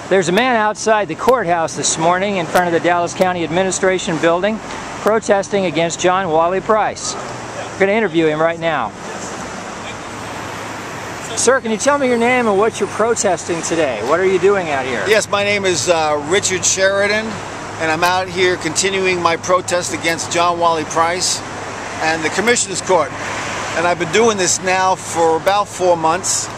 There's a man outside the courthouse this morning in front of the Dallas County Administration Building protesting against John Wiley Price. We're going to interview him right now. Sir, can you tell me your name and what you're protesting today? What are you doing out here? Yes, my name is Richard Sheridan, and I'm out here continuing my protest against John Wiley Price and the Commissioner's Court. And I've been doing this now for about 4 months.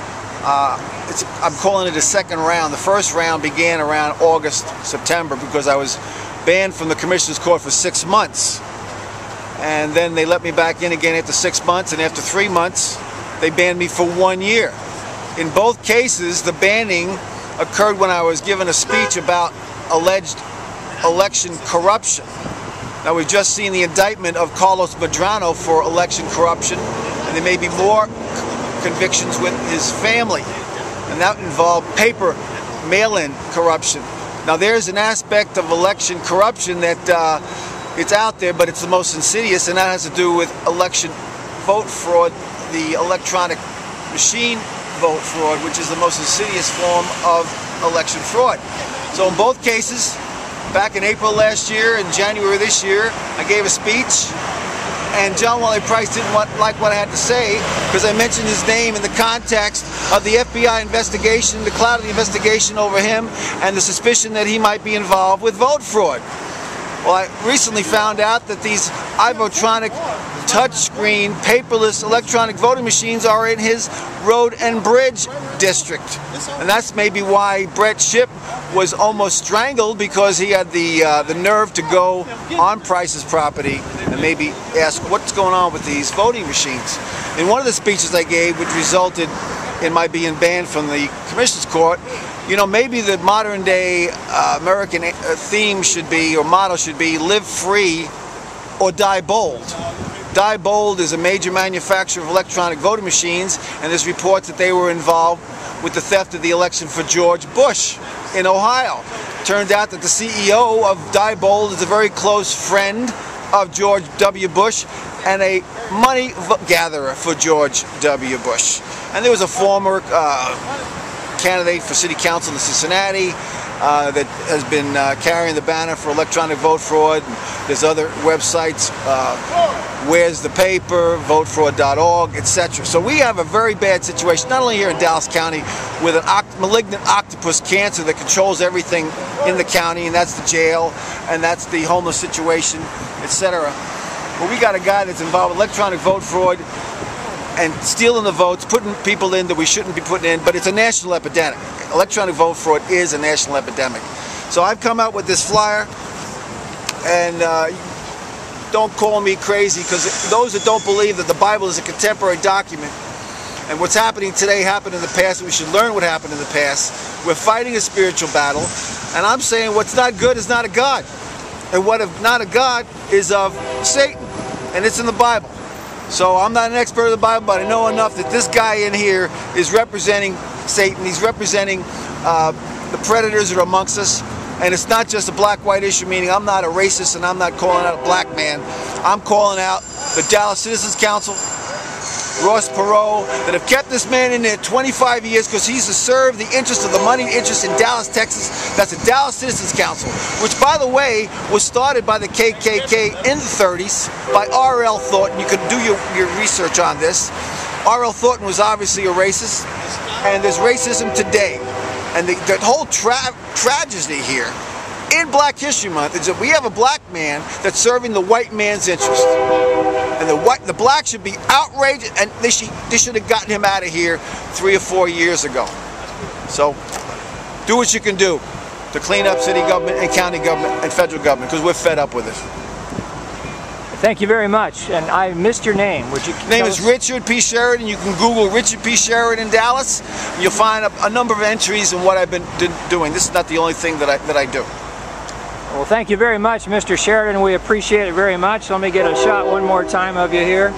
I'm calling it a second round. The first round began around August, September, because I was banned from the Commissioner's Court for 6 months. And then they let me back in again after 6 months, and after 3 months, they banned me for 1 year. In both cases, the banning occurred when I was given a speech about alleged election corruption. Now, we've just seen the indictment of Carlos Medrano for election corruption, and there may be more convictions with his family, and that involved paper mail-in corruption. Now, there's an aspect of election corruption that it's out there, but it's the most insidious, and that has to do with election vote fraud, the electronic machine vote fraud, which is the most insidious form of election fraud. So in both cases, back in April last year and January this year, I gave a speech, and John Wiley Price didn't like what I had to say because I mentioned his name in the context of the FBI investigation, the cloud of the investigation over him, and the suspicion that he might be involved with vote fraud. Well, I recently found out that these iVotronic touchscreen, paperless electronic voting machines are in his road and bridge district. And that's maybe why Brett Shipp was almost strangled, because he had the nerve to go on Price's property and maybe ask what's going on with these voting machines. In one of the speeches I gave, which resulted in my being banned from the Commissioner's Court, you know, maybe the modern day American theme should be, or motto should be, live free or die bold. Die Bold is a major manufacturer of electronic voting machines, and there's reports that they were involved with the theft of the election for George Bush in Ohio. Turned out that the CEO of Die Bold is a very close friend of George W. Bush and a money gatherer for George W. Bush. And there was a former candidate for city council in Cincinnati that has been carrying the banner for electronic vote fraud. There's other websites, Where's the Paper, votefraud.org, etc. So we have a very bad situation, not only here in Dallas County, with an malignant octopus cancer that controls everything in the county, and that's the jail, and that's the homeless situation, etc. But we got a guy that's involved with electronic vote fraud and stealing the votes, putting people in that we shouldn't be putting in, but it's a national epidemic. Electronic vote fraud is a national epidemic. So I've come out with this flyer, and don't call me crazy, because those that don't believe that the Bible is a contemporary document, and what's happening today happened in the past, and we should learn what happened in the past. We're fighting a spiritual battle, and I'm saying what's not good is not a God, and what if not a God is of Satan, and it's in the Bible. So I'm not an expert of the Bible, but I know enough that this guy in here is representing Satan. He's representing the predators that are amongst us. And it's not just a black-white issue, meaning I'm not a racist and I'm not calling out a black man. I'm calling out the Dallas Citizens Council, Ross Perot, that have kept this man in there 25 years because he's to serve the interest of the moneyed interest in Dallas, Texas. That's the Dallas Citizens Council, which, by the way, was started by the KKK in the 30s by R.L. Thornton. You can do your research on this. R.L. Thornton was obviously a racist, and there's racism today. And the whole tragedy here in Black History Month is that we have a black man that's serving the white man's interest. And the black should be outraged, and they should have gotten him out of here 3 or 4 years ago. So do what you can do to clean up city government and county government and federal government, because we're fed up with it. Thank you very much. And I missed your name. Would you? Name is Richard P. Sheridan. You can Google Richard P. Sheridan Dallas. And you'll find a number of entries in what I've been doing. This is not the only thing that I do. Well, thank you very much, Mr. Sheridan. We appreciate it very much. Let me get a shot one more time of you here.